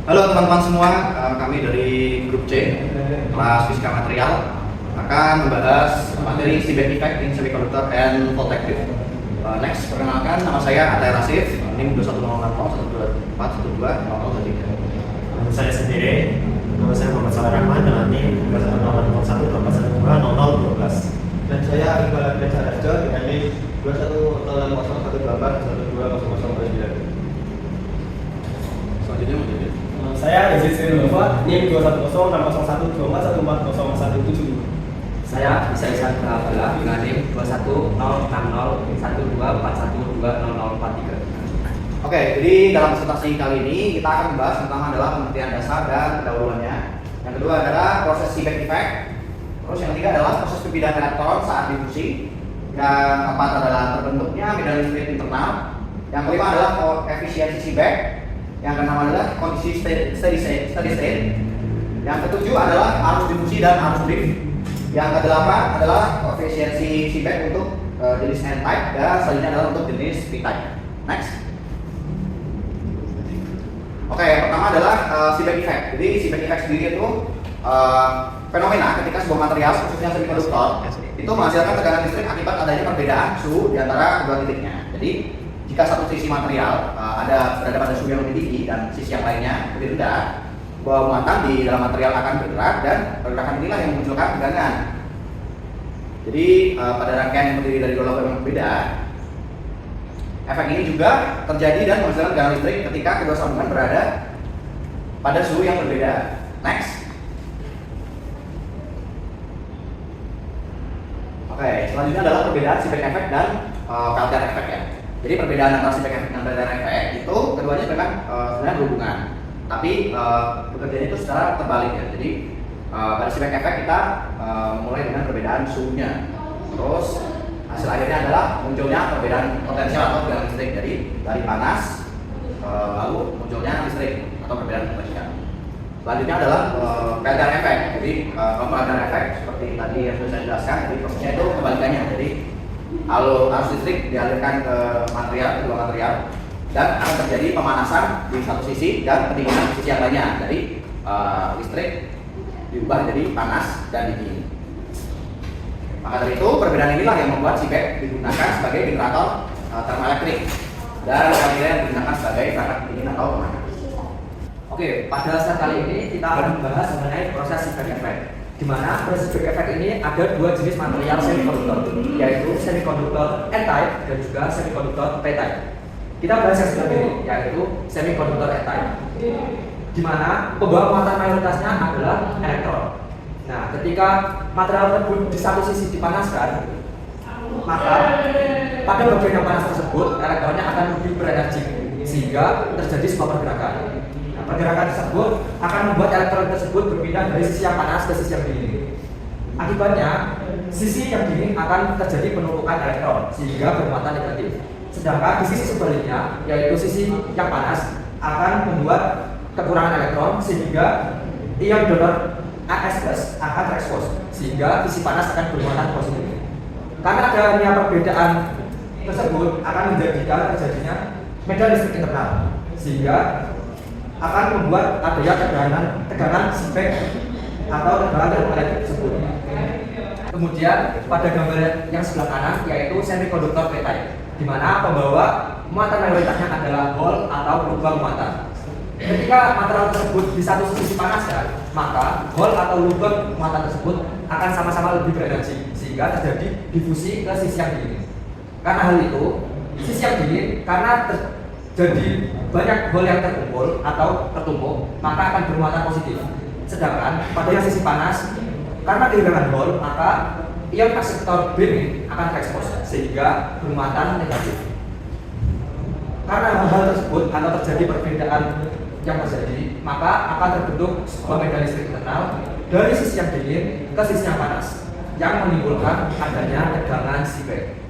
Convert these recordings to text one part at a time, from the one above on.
Halo teman-teman semua, kami dari grup C, kelas Fisika Material akan membahas materi Seebeck Effect in Semiconductor and Protective. Next, perkenalkan, nama saya Atay Rasif, NIM 2106 122 Saya sendiri, nama saya Muhammad Salah Rahman dengan NIM 2101 Dan saya Iqbal Abdul Sarjo dengan NIM 210018120009. Selanjutnya menjadi Saya Yazid Srinova, NIM 2106124140117. Saya bisa Isabella dengan NIM 210604124120043. Oke, jadi dalam presentasi kali ini kita akan membahas tentang adalah pengertian dasar dan pendahuluannya. Yang kedua adalah proses Seebeck Effect. Terus yang ketiga adalah proses perpindahan elektron saat difusi. Yang keempat adalah terbentuknya medan listrik internal. Yang kelima adalah efisiensi Seebeck. Yang keenam adalah kondisi steady state. Yang ketujuh adalah arus difusi dan arus drift. Yang kedelapan adalah efisiensi Seebeck untuk jenis N-type dan selanjutnya adalah untuk jenis P-type. Next. Oke, yang pertama adalah Seebeck Effect. Jadi Seebeck Effect sendiri itu fenomena ketika sebuah material, khususnya semikonduktor, itu menghasilkan tekanan listrik akibat adanya perbedaan suhu di antara kedua titiknya. Jadi jika satu sisi material berada pada suhu yang lebih tinggi dan sisi yang lainnya lebih rendah, bahwa muatan di dalam material akan bergerak dan pergerakan inilah yang memunculkan tegangan. Jadi pada rangkaian yang terdiri dari dua logam yang berbeda, efek ini juga terjadi dan menghasilkan tegangan listrik ketika kedua sambungan berada pada suhu yang berbeda. Next. Oke, selanjutnya adalah perbedaan Seebeck Effect dan Peltier Effect ya. Jadi perbedaan antara Seebeck Effect dan Peltier Effect itu keduanya memang sebenarnya berhubungan, tapi pekerjaannya itu secara terbalik ya. Jadi pada Seebeck Effect kita mulai dengan perbedaan suhunya, terus hasil akhirnya adalah munculnya perbedaan potensial atau tegangan listrik. Jadi dari panas lalu munculnya listrik atau perbedaan potensial. Selanjutnya adalah Peltier Effect. Jadi Peltier Effect seperti tadi yang sudah saya jelaskan, jadi prosesnya itu kebalikannya. Jadi arus listrik dialirkan ke kedua material, dan akan terjadi pemanasan di satu sisi dan pendinginan di sisi yang lainnya. Jadi listrik diubah jadi panas dan dingin. Maka dari itu perbedaan inilah yang membuat Seebeck digunakan sebagai generator termoelektrik dan Peltier yang digunakan sebagai perangkat pendingin atau pemanas. Oke, pada saat kali ini kita akan membahas mengenai proses Seebeck Effect. Di mana proses Seebeck Effect ini ada dua jenis material semikonduktor, yaitu semikonduktor N-type dan juga semikonduktor P-type. Kita bahas yang sebelah ini, yaitu semikonduktor N-type, di mana pembawa muatan mayoritasnya adalah elektron. Nah, ketika material tersebut di satu sisi dipanaskan, maka pada bagian yang panas tersebut elektronnya akan lebih berenergi sehingga terjadi sebuah pergerakan. Pergerakan tersebut akan membuat elektron tersebut berpindah dari sisi yang panas ke sisi yang dingin. Akibatnya, sisi yang dingin akan terjadi penumpukan elektron sehingga bermuatan negatif. Sedangkan di sisi sebaliknya, yaitu sisi yang panas, akan membuat kekurangan elektron sehingga ion donor AS+ akan terekspos sehingga sisi panas akan bermuatan positif. Karena adanya perbedaan tersebut akan menjadikan terjadinya medan listrik internal sehingga akan membuat adanya tegangan Seebeck atau tegangan termoelektrik tersebut. Kemudian pada gambar yang sebelah kanan yaitu semikonduktor P-type, di mana pembawa muatan mayoritasnya adalah hole atau lubang muatan. Ketika material tersebut di satu sisi dipanaskan, maka hole atau lubang muatan tersebut akan sama-sama lebih berenergi sehingga terjadi difusi ke sisi yang dingin. Karena hal itu, sisi yang dingin karena jadi banyak hole yang terkumpul atau tertumpuk, maka akan bermuatan positif. Sedangkan pada yang sisi panas, karena kehilangan hole, maka ion akseptor B akan terekspos sehingga bermuatan negatif. Karena hal tersebut atau terjadi perbedaan yang terjadi, maka akan terbentuk sebuah medan listrik internal dari sisi yang dingin ke sisi yang panas, yang menimbulkan adanya tegangan Seebeck.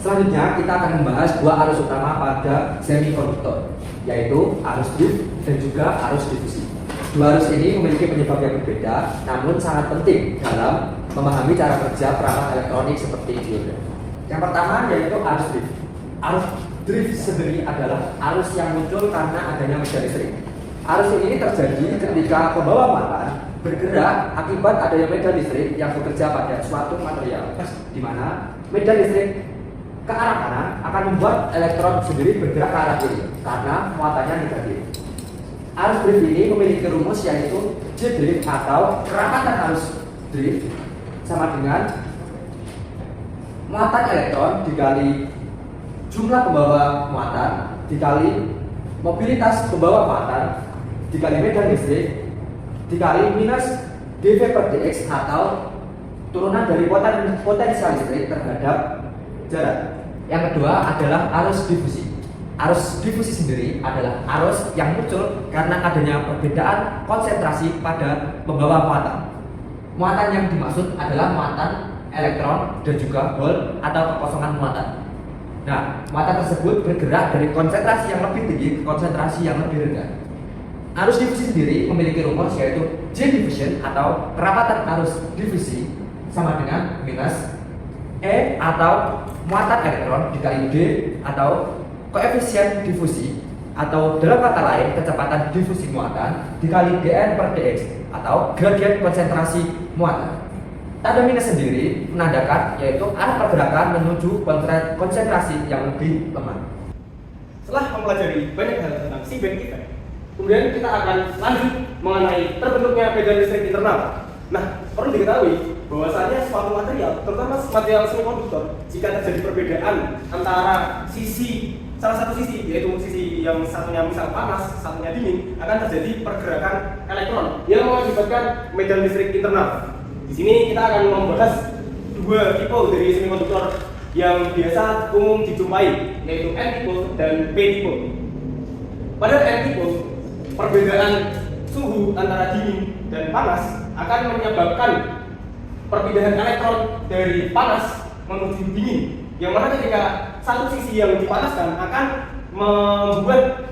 Selanjutnya kita akan membahas dua arus utama pada semikonduktor, yaitu arus drift dan juga arus difusi. Dua arus ini memiliki penyebab yang berbeda, namun sangat penting dalam memahami cara kerja perangkat elektronik seperti diode. Yang pertama yaitu arus drift. Arus drift sendiri adalah arus yang muncul karena adanya medan listrik. Arus ini terjadi ketika pembawa muatan bergerak akibat adanya medan listrik yang bekerja pada suatu material, di mana medan listrik ke arah kanan akan membuat elektron sendiri bergerak ke arah kiri karena muatannya negatif. Arus drift ini memiliki rumus yaitu J drift atau kerapatan arus drift sama dengan muatan elektron dikali jumlah pembawa muatan dikali mobilitas pembawa muatan dikali medan listrik dikali minus dV per dx atau turunan dari potensial listrik terhadap jarak. Yang kedua adalah arus difusi. Arus difusi sendiri adalah arus yang muncul karena adanya perbedaan konsentrasi pada pembawa muatan. Muatan yang dimaksud adalah muatan elektron dan juga hole atau kekosongan muatan. Nah, muatan tersebut bergerak dari konsentrasi yang lebih tinggi ke konsentrasi yang lebih rendah. Arus difusi sendiri memiliki rumus yaitu J diffusion atau kerapatan arus difusi sama dengan minus E atau muatan elektron dikali D atau koefisien difusi atau dalam kata lain kecepatan difusi muatan dikali dN per dx atau gradien konsentrasi muatan. Tanda minus sendiri menandakan yaitu arah pergerakan menuju konsentrasi yang lebih lemah. Setelah mempelajari banyak hal tentang Seebeck effect, kemudian kita akan lanjut mengenai terbentuknya medan listrik internal. Nah, perlu diketahui bahwasanya suatu material, terutama material semikonduktor, jika terjadi perbedaan antara salah satu sisi, yaitu sisi yang satunya misal panas, satunya dingin, akan terjadi pergerakan elektron yang mengakibatkan medan listrik internal. Di sini kita akan membahas dua tipe dari semikonduktor yang biasa umum dijumpai, yaitu N tipe dan P tipe. Pada N tipe, perbedaan suhu antara dingin dan panas akan menyebabkan perpindahan elektron dari panas menuju dingin, yang mana ketika satu sisi yang dipanaskan akan membuat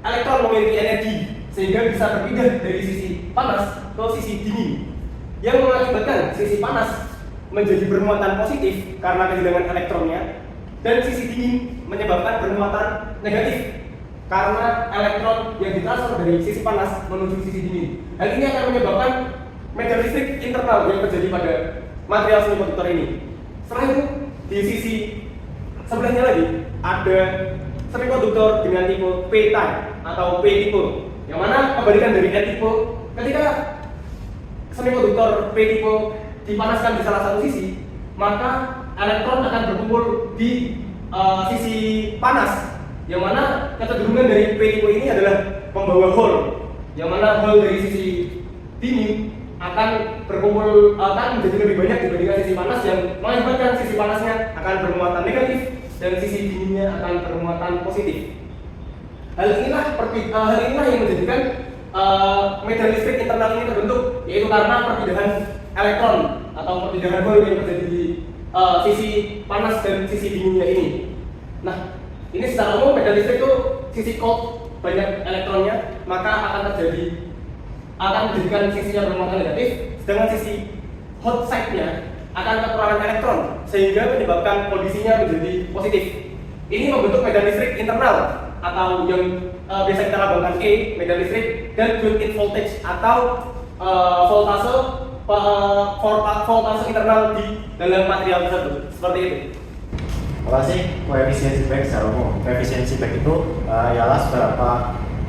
elektron memiliki energi sehingga bisa berpindah dari sisi panas ke sisi dingin, yang mengakibatkan sisi panas menjadi bermuatan positif karena kehilangan elektronnya, dan sisi dingin menyebabkan bermuatan negatif karena elektron yang ditransfer dari sisi panas menuju sisi dingin. Hal ini akan menyebabkan medan listrik internal yang terjadi pada material semikonduktor ini. Selain itu, di sisi sebelahnya lagi ada semikonduktor dengan tipe P-type atau P tipe, yang mana kebalikan dari N tipe. Ketika semikonduktor P tipe dipanaskan di salah satu sisi, maka elektron akan berkumpul di sisi panas, yang mana kecenderungan dari P tipe ini adalah membawa hole, yang mana hole dari sisi dingin akan menjadi lebih banyak dibandingkan sisi panas, yang mengakibatkan sisi panasnya akan bermuatan negatif dan sisi dinginnya akan bermuatan positif. Hal inilah yang menjadikan medan listrik internal ini terbentuk, yaitu karena perpindahan elektron atau perpindahan hole yang terjadi di sisi panas dan sisi dinginnya ini. Nah, ini secara umum medan listrik itu sisi cold banyak elektronnya, maka akan menjadikan sisinya bermuatan negatif, sedangkan sisi hot side-nya akan kekurangan elektron sehingga menyebabkan kondisinya menjadi positif. Ini membentuk medan listrik internal atau yang biasa kita lambangkan E, medan listrik, dan built-in voltage atau voltase internal di dalam material tersebut. Seperti itu. Apa sih koefisien Seebeck secara umum? Koefisien Seebeck itu ialah seberapa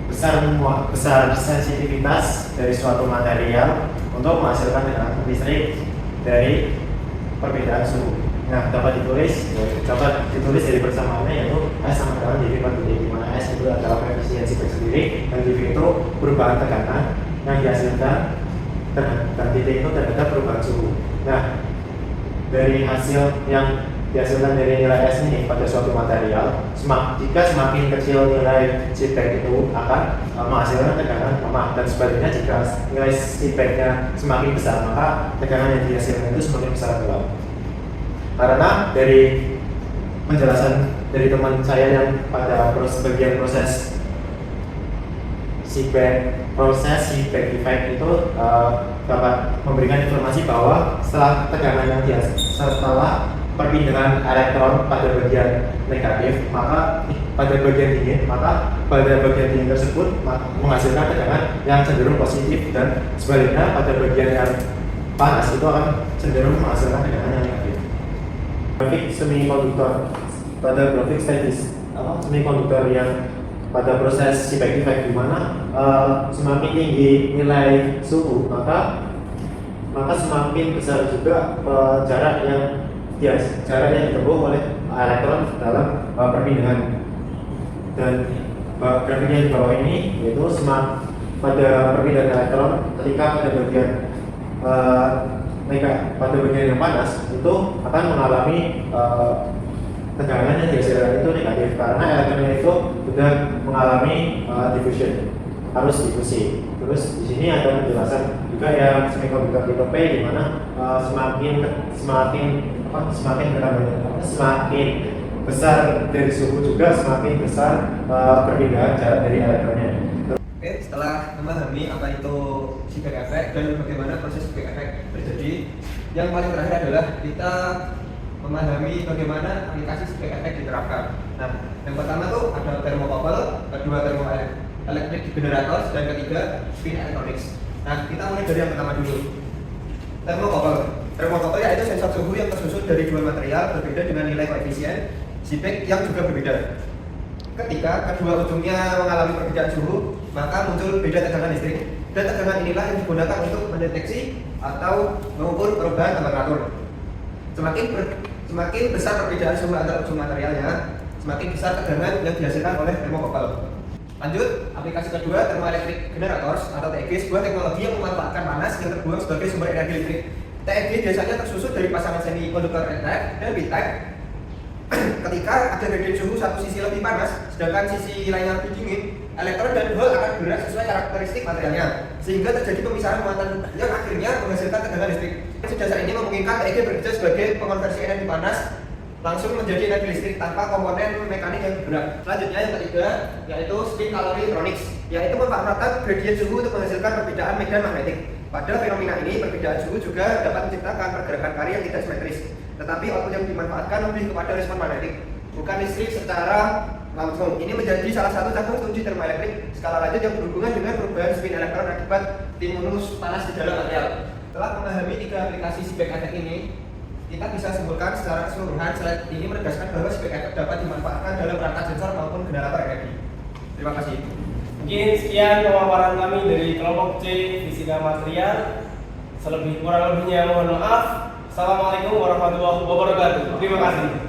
besar sensitivitas dari suatu material untuk menghasilkan tegangan listrik dari perbedaan suhu. Nah, dapat ditulis dari persamaannya, yaitu S sama dengan dV per dt, di mana S itu adalah koefisien Seebeck sendiri dan dV itu perubahan tekanan yang dihasilkan dan dt itu terhadap perubahan suhu. Nah, dari hasil yang dihasilkan dari nilai S ini pada suatu material, jika semakin kecil nilai Seebeck itu akan menghasilkan tekanan lemah, dan sebaliknya jika nilai Seebecknya semakin besar maka tekanan yang dihasilkan itu semakin besar pula. Karena dari penjelasan dari teman saya yang pada bagian proses Seebeck effect itu dapat memberikan informasi bahwa setelah perpindahan elektron pada bagian negatif, maka pada bagian dingin tersebut menghasilkan tegangan yang cenderung positif, dan sebaliknya pada bagian yang panas itu akan cenderung menghasilkan tegangan yang negatif. Grafik semikonduktor, pada grafik statis semikonduktor yang pada proses Seebeck effect, di mana semakin tinggi nilai suhu maka semakin besar juga jarak yang ditempuh oleh elektron dalam perpindahan. Dan grafiknya di bawah ini yaitu pada perpindahan elektron ketika pada bagian yang panas itu akan mengalami tegangan yang dihasilkan itu negatif karena elektronnya itu sudah mengalami diffusion, harus difusi. Terus di sini ada penjelasan juga yang semikonduktor tipe P, di mana semakin besar dari suhu juga semakin besar perpindahan jarak dari elektronnya. Oke, setelah memahami apa itu Seebeck effect dan bagaimana proses Seebeck effect terjadi, yang paling terakhir adalah kita memahami bagaimana aplikasi Seebeck effect diterapkan. Nah, yang pertama tuh ada thermocouple, kedua thermoelectric generators, dan ketiga spin electronics. Nah, kita mulai dari yang pertama dulu. Thermocouple yaitu sensor suhu yang tersusun dari dua material berbeda dengan nilai koefisien Seebeck yang juga berbeda. Ketika kedua ujungnya mengalami perbedaan suhu, maka muncul beda tegangan listrik, dan tegangan inilah yang digunakan untuk mendeteksi atau mengukur perubahan temperatur. Semakin besar perbedaan suhu antar ujung materialnya, semakin besar tegangan yang dihasilkan oleh thermocouple. Lanjut, aplikasi kedua, thermoelectric generators atau TEG, sebuah teknologi yang memanfaatkan panas yang terbuang sebagai sumber energi listrik. TEG biasanya tersusun dari pasangan semikonduktor N-type dan P-type. Ketika ada gradien suhu satu sisi lebih panas, sedangkan sisi lainnya lebih dingin, elektron dan hole akan bergerak sesuai karakteristik materialnya, sehingga terjadi pemisahan muatan yang akhirnya menghasilkan tegangan listrik. Dasar ini memungkinkan TEG bekerja sebagai pengonversi energi panas langsung menjadi energi listrik tanpa komponen mekanik yang bergerak. Selanjutnya yang ketiga yaitu spin caloritronics, yaitu memanfaatkan gradien suhu untuk menghasilkan perbedaan medan magnetik. Pada fenomena ini, perbedaan suhu juga dapat menciptakan pergerakan karya yang tidak simetris, tetapi output yang dimanfaatkan lebih kepada respon magnetik, bukan listrik secara langsung. Ini menjadi salah satu cabang studi termoelektrik skala lanjut yang berhubungan dengan perubahan spin elektron akibat stimulus panas di dalam material. Setelah memahami tiga aplikasi Seebeck effect ini, kita bisa simpulkan secara keseluruhan slide ini menegaskan bahwa Seebeck effect dapat dimanfaatkan dalam perangkat sensor maupun generator energi. Terima kasih. Mungkin sekian pemaparan kami dari kelompok C Fisika Material. Kurang lebihnya mohon maaf. Assalamualaikum warahmatullahi wabarakatuh. Terima kasih.